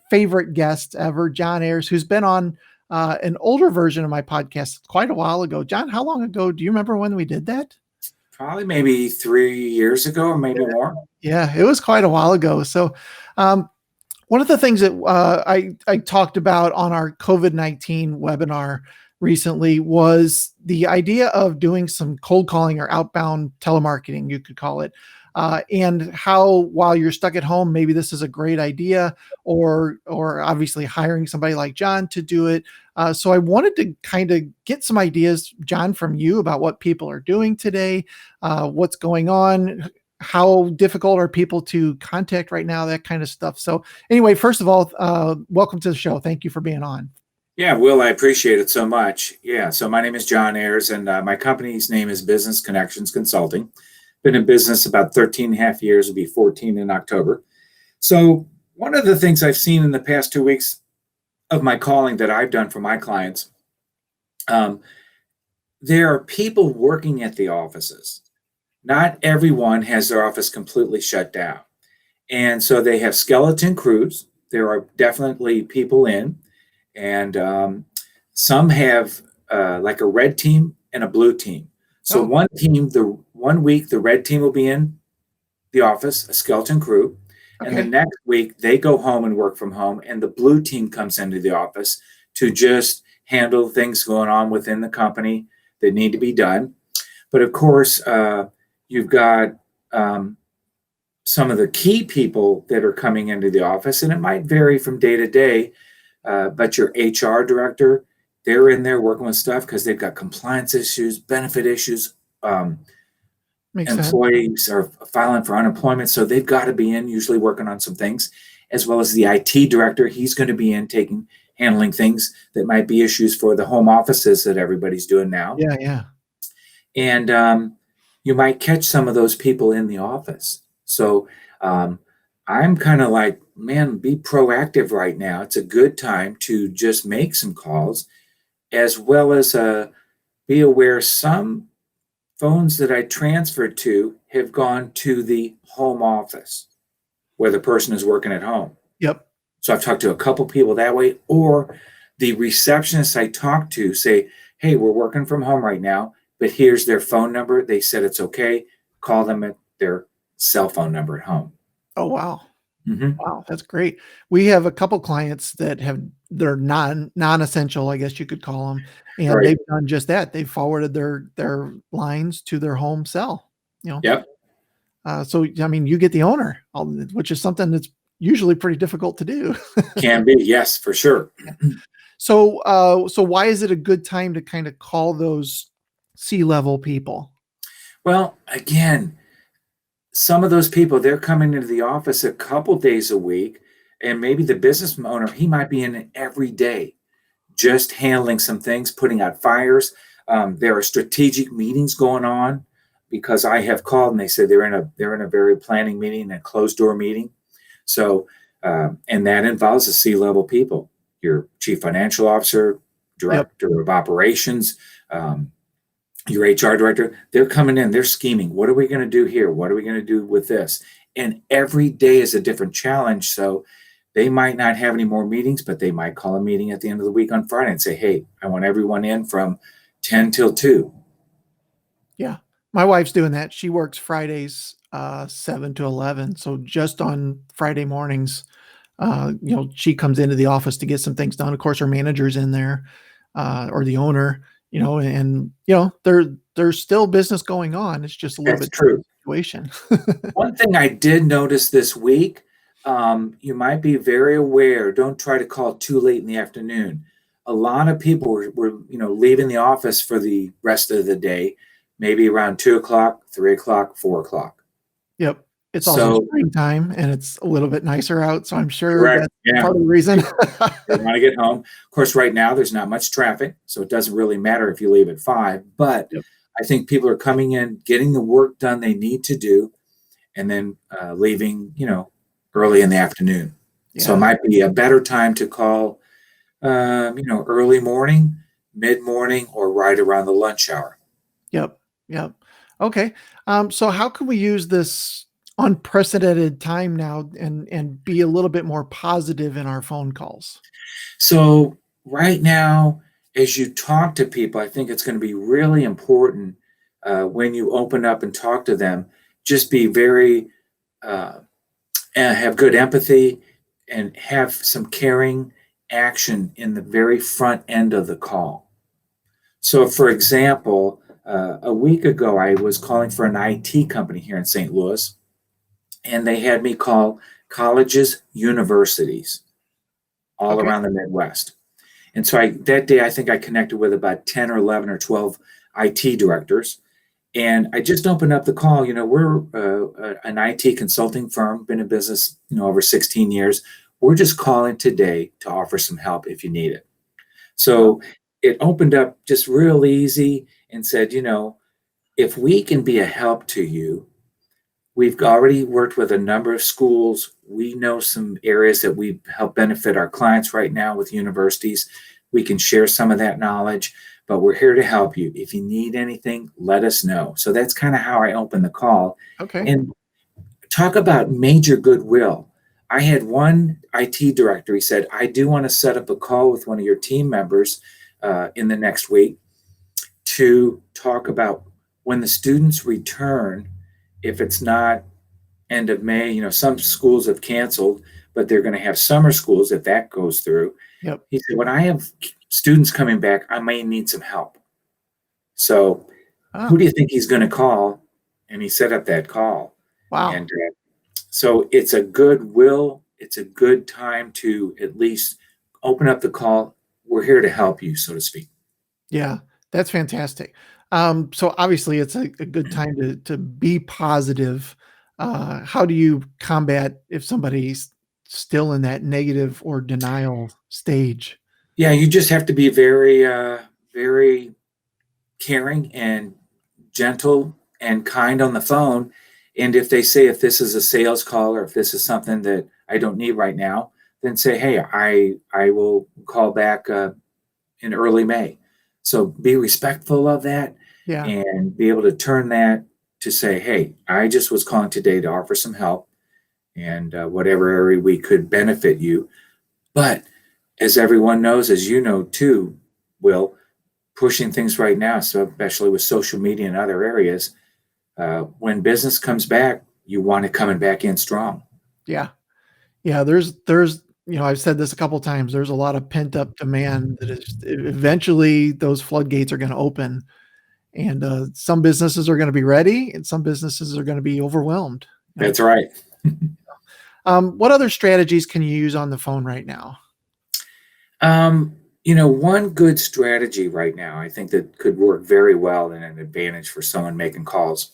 Favorite guest ever, John Eyres, who's been on an older version of my podcast quite a while ago. John, how long ago? Do you remember when we did that? Probably maybe 3 years ago or maybe more. Yeah, it was quite a while ago. So one of the things that I talked about on our COVID-19 webinar recently was the idea of doing some cold calling or outbound telemarketing, you could call it. And how, while you're stuck at home, maybe this is a great idea, or obviously hiring somebody like John to do it. So I wanted to kind of get some ideas, John, from you about what people are doing today, what's going on, how difficult are people to contact right now, that kind of stuff. So anyway, first of all, welcome to the show. Thank you for being on. Yeah, Will, I appreciate it so much. Yeah, so my name is John Eyres, and my company's name is Business Connections Consulting. Been in business about 13 and a half years, will be 14 in October. So one of the things I've seen in the past 2 weeks of my calling that I've done for my clients, there are people working at the offices. Not everyone has their office completely shut down. And so they have skeleton crews. There are definitely people in, and some have like a red team and a blue team. So one team, the 1 week, the red team will be in the office, a skeleton crew. Okay. And the next week they go home and work from home, and the blue team comes into the office to just handle things going on within the company that need to be done. But of course, you've got some of the key people that are coming into the office, and it might vary from day to day, but your HR director, they're in there working with stuff because they've got compliance issues, benefit issues. Employees are filing for unemployment, so they've got to be in, usually working on some things, as well as the IT director. He's going to be in handling things that might be issues for the home offices that everybody's doing now. Yeah. And you might catch some of those people in the office. So I'm kind of like, man, be proactive right now. It's a good time to just make some calls, as well as be aware some phones that I transferred to have gone to the home office where the person is working at home. Yep. So I've talked to a couple people that way, or the receptionist I talked to say, hey, we're working from home right now, but here's their phone number. They said it's okay. Call them at their cell phone number at home. Oh, wow. Mm-hmm. Wow, that's great. We have a couple clients that they're non-essential, I guess you could call them. And Right. They've done just that. They've forwarded their lines to their home cell, Yep. So, I mean, you get the owner, which is something that's usually pretty difficult to do. Can be. Yes, for sure. So why is it a good time to kind of call those C-level people? Well, again, some of those people, they're coming into the office a couple days a week, and maybe the business owner, he might be in every day, just handling some things, putting out fires. There are strategic meetings going on, because I have called and they said they're in a very planning meeting, a closed door meeting. So, and that involves the C-level people, your chief financial officer, director of operations, your HR director. They're coming in, they're scheming. What are we going to do here? What are we going to do with this? And every day is a different challenge. So they might not have any more meetings, but they might call a meeting at the end of the week on Friday and say, hey, I want everyone in from 10 till 2. Yeah. My wife's doing that. She works Fridays, 7 to 11. So just on Friday mornings, she comes into the office to get some things done. Of course, her manager's in there, or the owner, and there's still business going on. It's just a little bit true situation. One thing I did notice this week, you might be very aware, don't try to call too late in the afternoon. A lot of people were leaving the office for the rest of the day, maybe around 2 o'clock, 3 o'clock, 4 o'clock. Yep. It's also springtime and it's a little bit nicer out. So I'm sure that's part of the reason. They want to get home. Of course, right now there's not much traffic, so it doesn't really matter if you leave at 5. But I think people are coming in, getting the work done they need to do, and then leaving, early in the afternoon. Yeah. So it might be a better time to call, early morning mid-morning, or right around the lunch hour. Yep. Yep. Okay. So how can we use this unprecedented time now and be a little bit more positive in our phone calls? So right now, as you talk to people, I think it's going to be really important when you open up and talk to them, just be very uh, and have good empathy and have some caring action in the very front end of the call. So, for example, a week ago, I was calling for an IT company here in St. Louis, and they had me call colleges, universities all Okay. around the Midwest. And so that day, I think I connected with about 10 or 11 or 12 IT directors. And I just opened up the call. We're an IT consulting firm, been in business, over 16 years. We're just calling today to offer some help if you need it. Oh, So it opened up just real easy and said, if we can be a help to you, we've already worked with a number of schools. We know some areas that we help benefit our clients right now with universities. We can share some of that knowledge, but we're here to help you. If you need anything, let us know. So that's kind of how I open the call. okay. And talk about major goodwill. I had one IT director, he said, I do want to set up a call with one of your team members in the next week to talk about when the students return, if it's not end of May, some schools have canceled, but they're going to have summer schools if that goes through. Yep. He said, when I have students coming back, I may need some help. So who Oh, do you think he's going to call? And he set up that call. wow. And so it's a goodwill. It's a good time to at least open up the call. We're here to help you, so to speak. Yeah, that's fantastic. So obviously it's a good time to be positive. How do you combat if somebody's still in that negative or denial stage? Yeah, you just have to be very, very caring and gentle and kind on the phone. And if they say, if this is a sales call or if this is something that I don't need right now, then say, hey, I will call back in early May. So be respectful of that Yeah. and be able to turn that to say, hey, I just was calling today to offer some help and whatever area we could benefit you. But as everyone knows, as you know too, Will, pushing things right now, so especially with social media and other areas, when business comes back, you want it coming back in strong. Yeah. Yeah, there's I've said this a couple times, there's a lot of pent up demand that is eventually those floodgates are going to open and some businesses are going to be ready and some businesses are going to be overwhelmed. You know? That's right. What other strategies can you use on the phone right now? One good strategy right now, I think that could work very well and an advantage for someone making calls.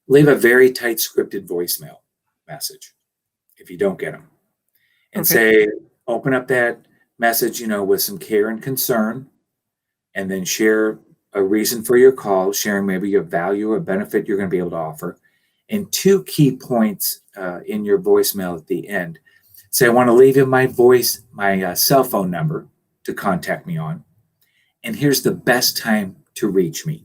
Leave a very tight scripted voicemail message if you don't get them, and Okay. say, open up that message, with some care and concern, and then share a reason for your call, sharing maybe your value or benefit you're going to be able to offer, and two key points in your voicemail at the end. Say, I want to leave you my cell phone number to contact me on, and here's the best time to reach me.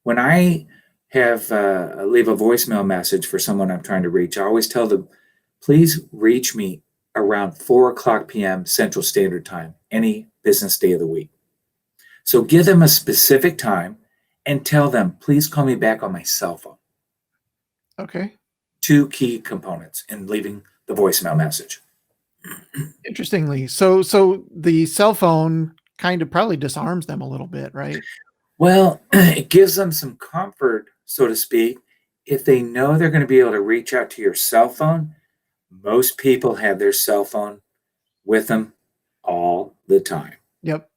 When I have leave a voicemail message for someone I'm trying to reach, I always tell them, please reach me around 4 o'clock p.m. Central Standard Time, any business day of the week. So give them a specific time and tell them, please call me back on my cell phone. Okay. Two key components in leaving the voicemail message. Interestingly, so the cell phone kind of probably disarms them a little bit, right? Well, it gives them some comfort, so to speak, if they know they're going to be able to reach out to your cell phone. Most people have their cell phone with them all the time. Yep.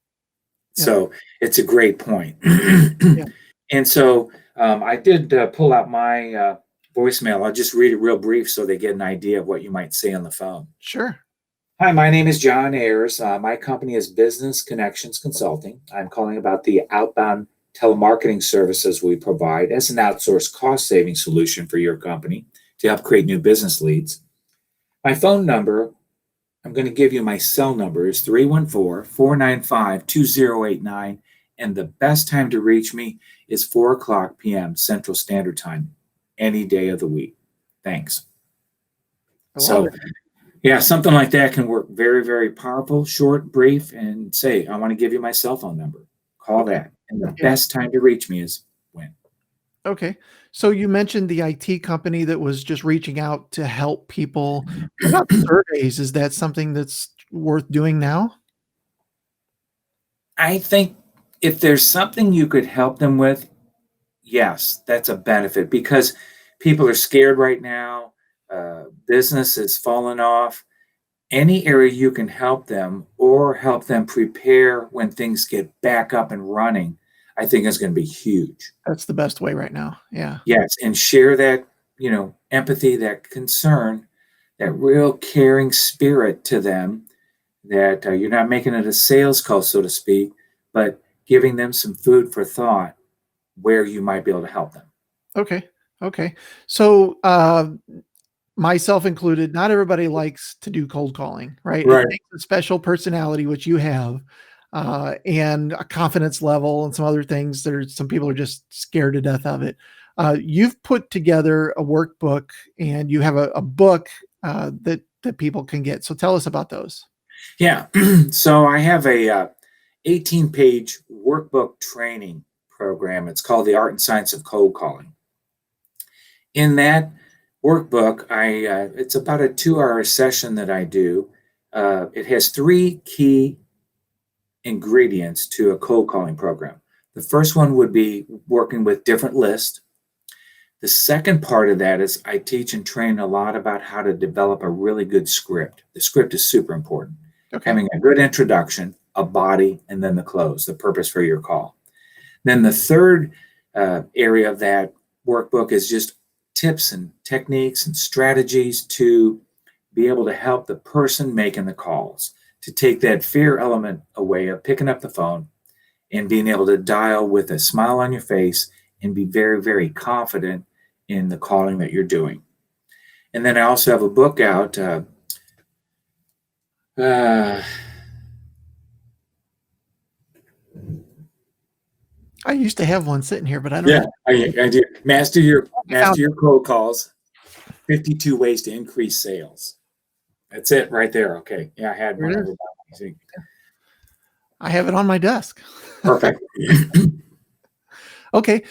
Yep. So it's a great point. Yeah. And so I did pull out my voicemail. I'll just read it real brief so they get an idea of what you might say on the phone. Sure. Hi, my name is John Eyres. My company is Business Connections Consulting. I'm calling about the outbound telemarketing services we provide as an outsourced cost saving solution for your company to help create new business leads. My phone number I'm going to give you my cell number is 314-495-2089. And the best time to reach me is 4 o'clock p.m. Central Standard Time, any day of the week. Thanks. I love So, it. yeah, something like that can work very, very powerful, short, brief, and say, I want to give you my cell phone number. Call Okay. that. And the Yeah. best time to reach me is when. Okay. So you mentioned the IT company that was just reaching out to help people. What about surveys? Is that something that's worth doing now? I think if there's something you could help them with, yes, that's a benefit because people are scared right now. Business is falling off. Any area you can help them or help them prepare when things get back up and running, I think is going to be huge. That's the best way right now. Yeah. Yes, and share that, empathy, that concern, that real caring spirit to them that you're not making it a sales call, so to speak, but giving them some food for thought where you might be able to help them. Okay. Okay. So, myself included, not everybody likes to do cold calling, right? It Right. takes a special personality, which you have, and a confidence level and some other things. There's some people are just scared to death of it. You've put together a workbook and you have a book that people can get. So tell us about those. Yeah. So I have a 18-page workbook training program. It's called The Art and Science of Cold Calling. In that workbook, it's about a 2-hour session that I do. It has 3 key ingredients to a cold calling program. The first one would be working with different lists. The second part of that is I teach and train a lot about how to develop a really good script. The script is super important. Okay. Having a good introduction, a body, and then the close, the purpose for your call. Then the third area of that workbook is just tips and techniques and strategies to be able to help the person making the calls, to take that fear element away of picking up the phone and being able to dial with a smile on your face and be very, very confident in the calling that you're doing. And then I also have a book out. I used to have one sitting here, but I don't Yeah, know. I do. Master your I found cold calls. 52 ways to increase sales. That's it right there. Okay. Yeah, I had Here one it over is. by me. I have it on my desk. Perfect. Okay.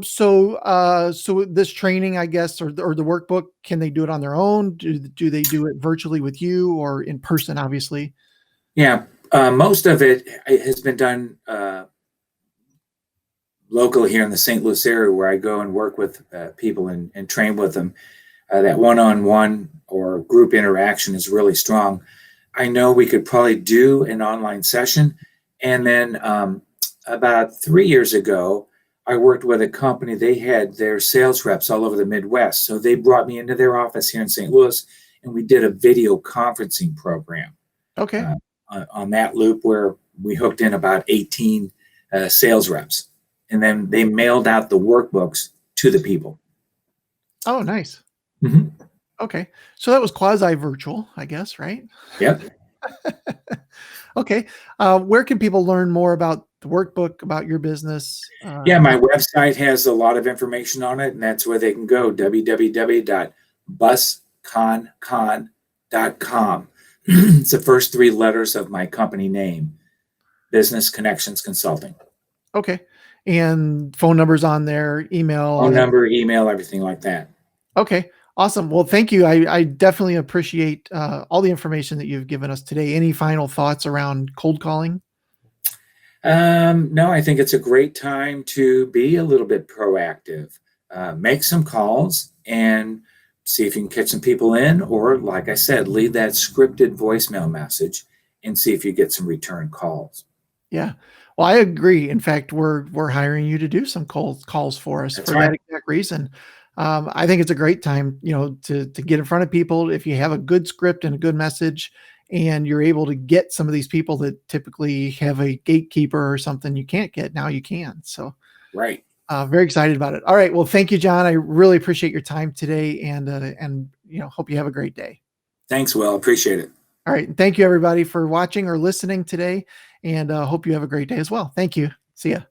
So this training, I guess, or the workbook, can they do it on their own? Do they do it virtually with you or in person, obviously? Yeah, most of it has been done locally here in the St. Louis area where I go and work with people and train with them. That one-on-one or group interaction is really strong. I know we could probably do an online session. And then about 3 years ago, I worked with a company. They had their sales reps all over the Midwest. So they brought me into their office here in St. Louis, and we did a video conferencing program Okay. uh, on that loop where we hooked in about 18 sales reps. And then they mailed out the workbooks to the people. Oh, nice. Mhm. Okay. So that was quasi virtual, I guess, right? Yep. Okay. Where can people learn more about the workbook, about your business? Yeah, my website has a lot of information on it, and that's where they can go www.busconcon.com. It's the first 3 letters of my company name, Business Connections Consulting. Okay. And phone numbers on there, email, all Phone that. number, email, everything like that. Okay. Awesome. Well, thank you. I definitely appreciate all the information that you've given us today. Any final thoughts around cold calling? No, I think it's a great time to be a little bit proactive. Make some calls and see if you can catch some people in, or like I said, leave that scripted voicemail message and see if you get some return calls. Yeah. Well, I agree. In fact, we're hiring you to do some cold calls for us That's for that right. exact reason. I think it's a great time, to get in front of people. If you have a good script and a good message, and you're able to get some of these people that typically have a gatekeeper or something you can't get, now you can. So, Right. very excited about it. All right. Well, thank you, John. I really appreciate your time today, and hope you have a great day. Thanks, Will. Appreciate it. All right. Thank you, everybody, for watching or listening today. And hope you have a great day as well. Thank you. See ya.